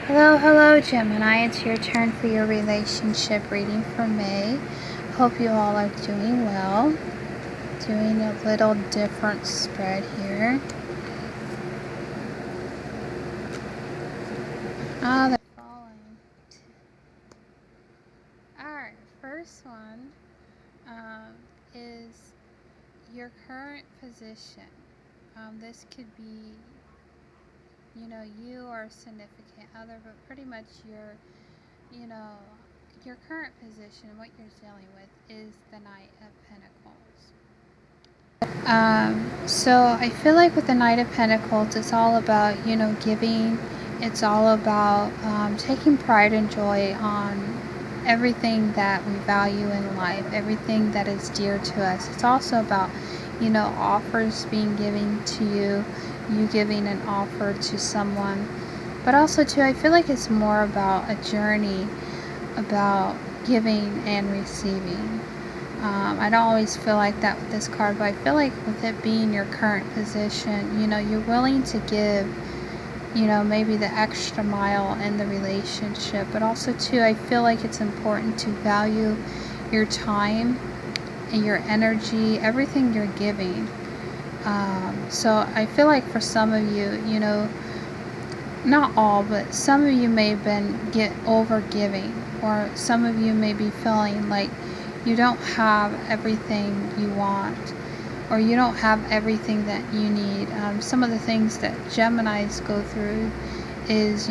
Hello, Gemini. It's your turn for your relationship reading for May. Hope you all are doing well. Doing a little different spread here. Ah, they're falling. Alright, first one is your current position. This could be, you or a significant other, but pretty much your current position, what you're dealing with, is the Knight of Pentacles. So I feel like with the Knight of Pentacles, it's all about, giving. It's all about taking pride and joy on everything that we value in life, everything that is dear to us. It's also about, offers being given to you, you giving an offer to someone. But also, too, I feel like it's more about a journey, about giving and receiving. I don't always feel like that with this card, but I feel like with it being your current position, you're willing to give, maybe the extra mile in the relationship. But also, too, I feel like it's important to value your time and your energy, everything you're giving. So I feel like for some of you, not all, but some of you may have been over giving, or some of you may be feeling like you don't have everything you want, or you don't have everything that you need. Some of the things that Geminis go through is,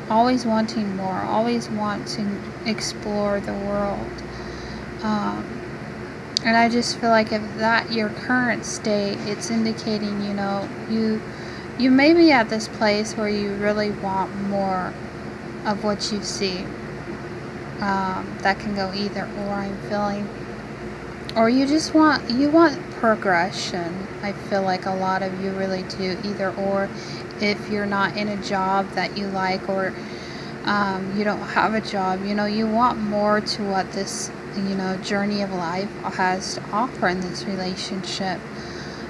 always wanting more, always want to explore the world. And I just feel like if that your current state, it's indicating, you may be at this place where you really want more of what you see. That can go either or, I'm feeling. Or you just want progression. I feel like a lot of you really do either or. If you're not in a job that you like, or you don't have a job, you want more to what this, journey of life has to offer in this relationship.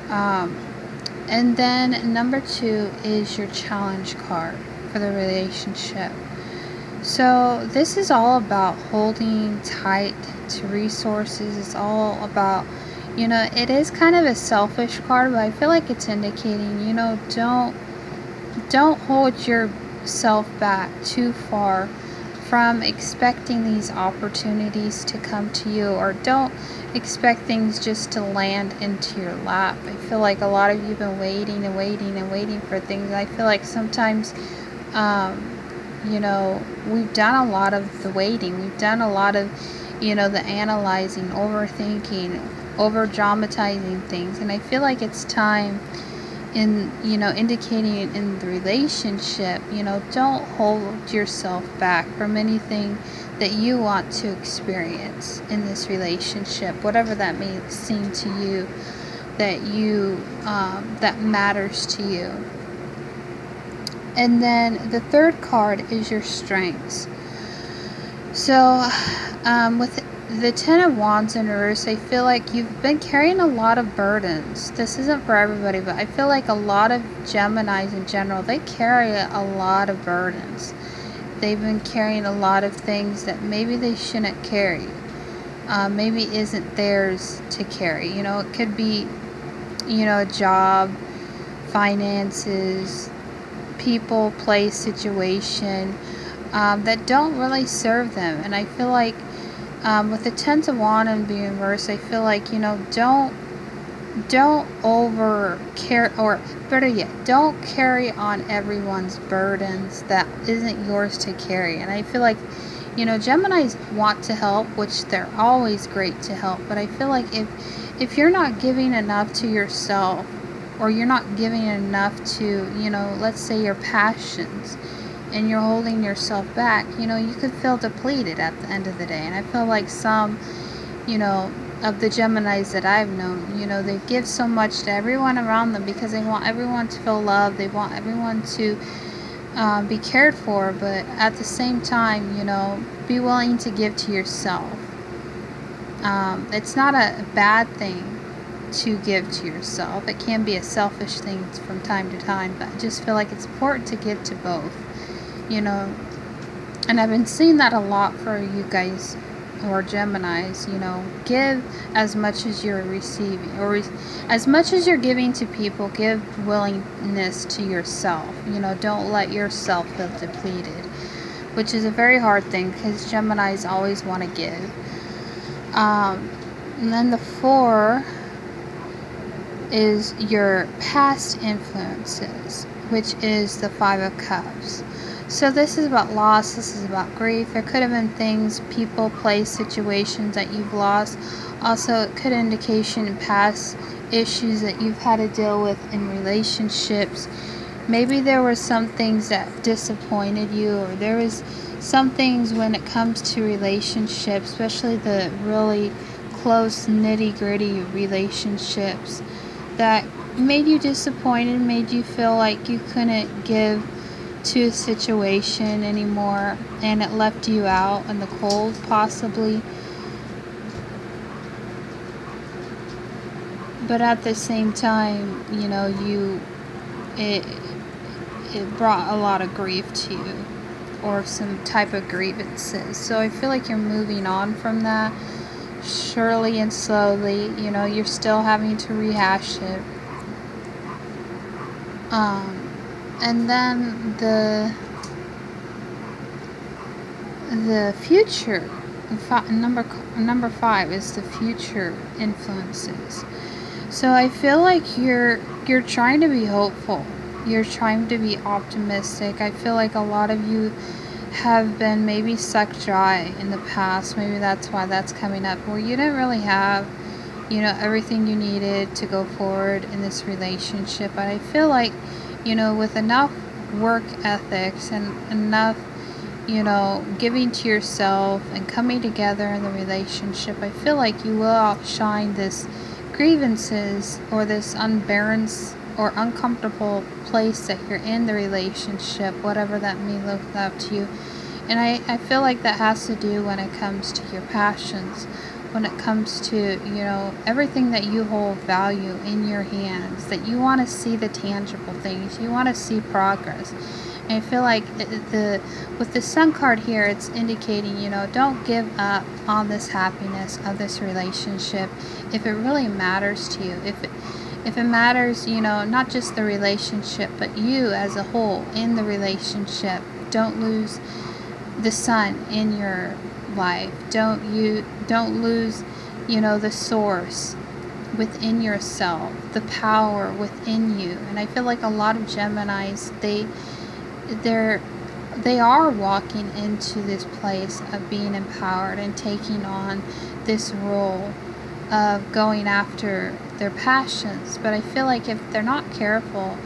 And then number 2 is your challenge card for the relationship. So this is all about holding tight to resources. It's all about, it is kind of a selfish card, but I feel like it's indicating, don't hold yourself back too far from expecting these opportunities to come to you, or don't expect things just to land into your lap. I feel like a lot of you have been waiting and waiting and waiting for things. I feel like sometimes we've done a lot of the waiting. We've done a lot of, the analyzing, overthinking, over dramatizing things. And I feel like it's time in, indicating in the relationship, don't hold yourself back from anything that you want to experience in this relationship, whatever that may seem to you, that matters to you. And then the third card is your strengths. So with the 10 of Wands in reverse, I feel like you've been carrying a lot of burdens. This isn't for everybody, but I feel like a lot of Geminis in general, they carry a lot of burdens. They've been carrying a lot of things that maybe they shouldn't carry. Maybe isn't theirs to carry. It could be, a job, finances, people, place, situation that don't really serve them. And I feel like with the 10 of Wands and being reversed, I feel like, don't over care, or better yet, don't carry on everyone's burdens that isn't yours to carry. And I feel like, Geminis want to help, which they're always great to help, but I feel like if you're not giving enough to yourself, or you're not giving enough to, let's say your passions, and you're holding yourself back, you could feel depleted at the end of the day. And I feel like some, of the Geminis that I've known, they give so much to everyone around them because they want everyone to feel loved, they want everyone to be cared for, but at the same time, be willing to give to yourself. It's not a bad thing to give to yourself. It can be a selfish thing from time to time, but I just feel like it's important to give to both. you know, and I've been seeing that a lot for you guys or Geminis, give as much as you're receiving, or as much as you're giving to people, give willingness to yourself. Don't let yourself feel depleted, which is a very hard thing because Geminis always want to give. And then the 4 is your past influences, which is the 5 of Cups. So this is about loss, this is about grief. There could have been things, people, place, situations that you've lost. Also, it could indication past issues that you've had to deal with in relationships. Maybe there were some things that disappointed you, or there was some things when it comes to relationships, especially the really close, nitty-gritty relationships, that made you disappointed, made you feel like you couldn't give to a situation anymore, and it left you out in the cold, possibly. But at the same time, it brought a lot of grief to you, or some type of grievances. So I feel like you're moving on from that, surely and slowly. You're still having to rehash it. And then the future, number 5 is the future influences. So I feel like you're trying to be hopeful. You're trying to be optimistic. I feel like a lot of you have been maybe sucked dry in the past. Maybe that's why that's coming up, where you didn't really have, everything you needed to go forward in this relationship. But I feel like, with enough work ethics and enough, giving to yourself and coming together in the relationship, I feel like you will outshine this grievances or this unbalanced or uncomfortable place that you're in the relationship, whatever that may look like to you. And I feel like that has to do when it comes to your passions, when it comes to, everything that you hold value in your hands, that you want to see the tangible things, you want to see progress. And I feel like with the Sun card here, it's indicating, don't give up on this happiness of this relationship if it really matters to you. If it matters, not just the relationship, but you as a whole in the relationship. Don't lose the Sun in your life. Don't lose, the source within yourself, the power within you. And I feel like a lot of Geminis, they are walking into this place of being empowered and taking on this role of going after their passions. But I feel like if they're not careful,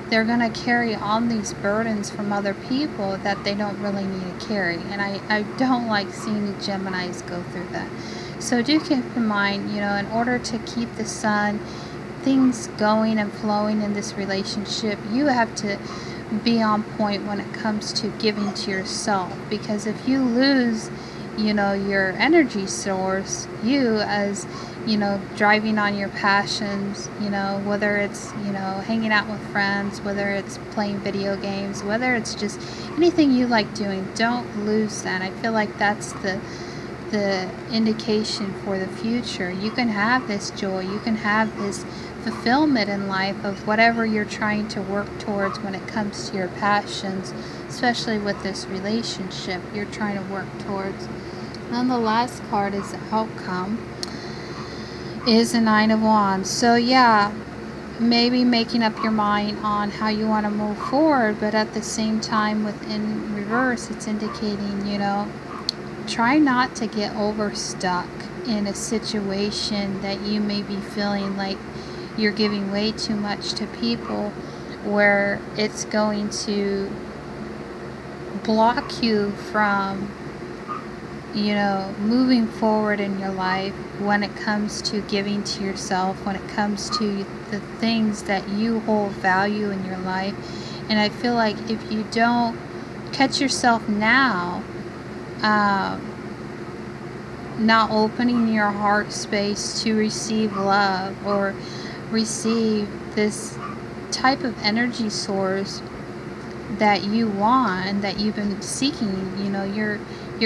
they're going to carry on these burdens from other people that they don't really need to carry. And I don't like seeing Geminis go through that. So do keep in mind, in order to keep the Sun, things going and flowing in this relationship, you have to be on point when it comes to giving to yourself. Because if you lose, your energy source, you as, driving on your passions, whether it's, hanging out with friends, whether it's playing video games, whether it's just anything you like doing, don't lose that. I feel like that's the indication for the future. You can have this joy, you can have this fulfillment in life of whatever you're trying to work towards when it comes to your passions, especially with this relationship you're trying to work towards. And then the last card is the outcome, is the 9 of Wands. So yeah, maybe making up your mind on how you want to move forward, but at the same time, within reverse, it's indicating, try not to get overstuck in a situation that you may be feeling like you're giving way too much to people, where it's going to block you from, moving forward in your life when it comes to giving to yourself, when it comes to the things that you hold value in your life. And I feel like if you don't catch yourself now, not opening your heart space to receive love or receive this type of energy source that you want and that you've been seeking, you're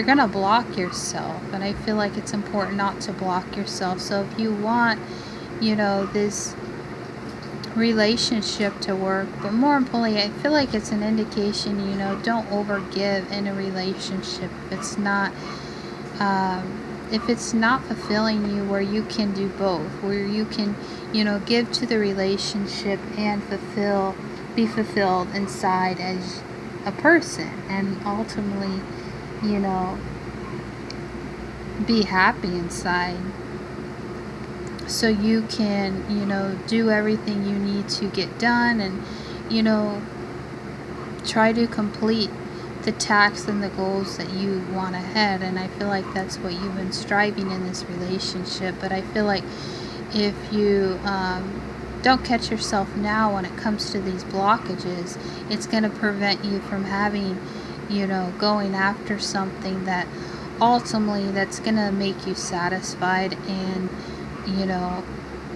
gonna block yourself. And I feel like it's important not to block yourself. So if you want, this relationship to work, but more importantly, I feel like it's an indication, don't overgive in a relationship if it's not fulfilling you, where you can do both, where you can, give to the relationship and be fulfilled inside as a person, and ultimately, you know, be happy inside, so you can, do everything you need to get done, and, you know, try to complete the tasks and the goals that you want ahead. And I feel like that's what you've been striving in this relationship. But I feel like if you don't catch yourself now when it comes to these blockages, it's going to prevent you from having, going after something that ultimately that's going to make you satisfied, and,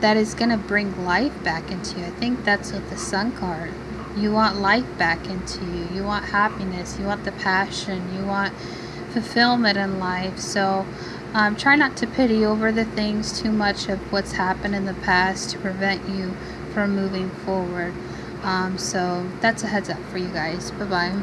that is going to bring life back into you. I think that's what the Sun card. You want life back into you. You want happiness. You want the passion. You want fulfillment in life. So try not to pity over the things too much of what's happened in the past to prevent you from moving forward. So that's a heads up for you guys. Bye-bye.